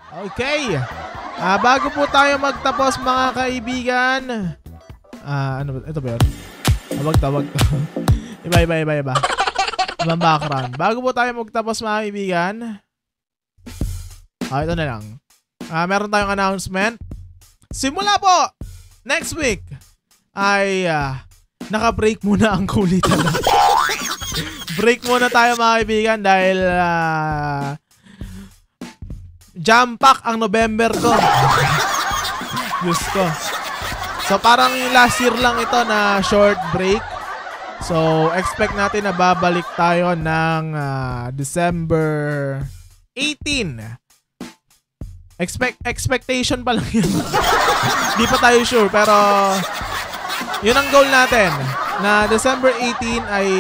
Okay. Bago po tayo magtapos mga kaibigan. Ano ba? Ito ba yun? Tawag to. Iba. Ibang background. Bago po tayo magtapos mga kaibigan. Ito na lang. Meron tayong announcement. Simula po next week ay naka-break muna ang kulitan. Break muna tayo mga kaibigan dahil jam-pack ang November ko. Diyos ko. So parang last year lang ito na short break. So expect natin na babalik tayo ng December 18. Expectation pa lang yun. Di pa tayo sure pero yun ang goal natin. Na December 18 ay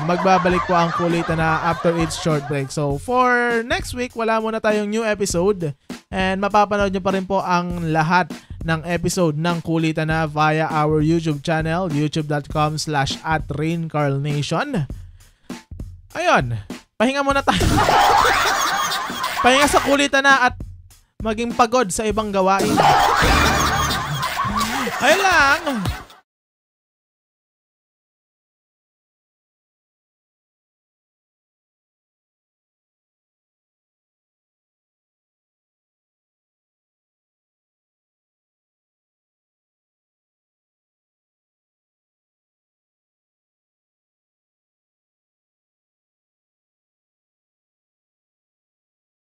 magbabalik po ang Kulitan na after its short break. So for next week, wala muna tayong new episode. And mapapanood nyo pa rin po ang lahat ng episode ng Kulitan na via our YouTube channel, youtube.com/@raincarlnation. Ayun, pahinga muna tayo. Pahinga sa Kulitan na at maging pagod sa ibang gawain. Ayun lang.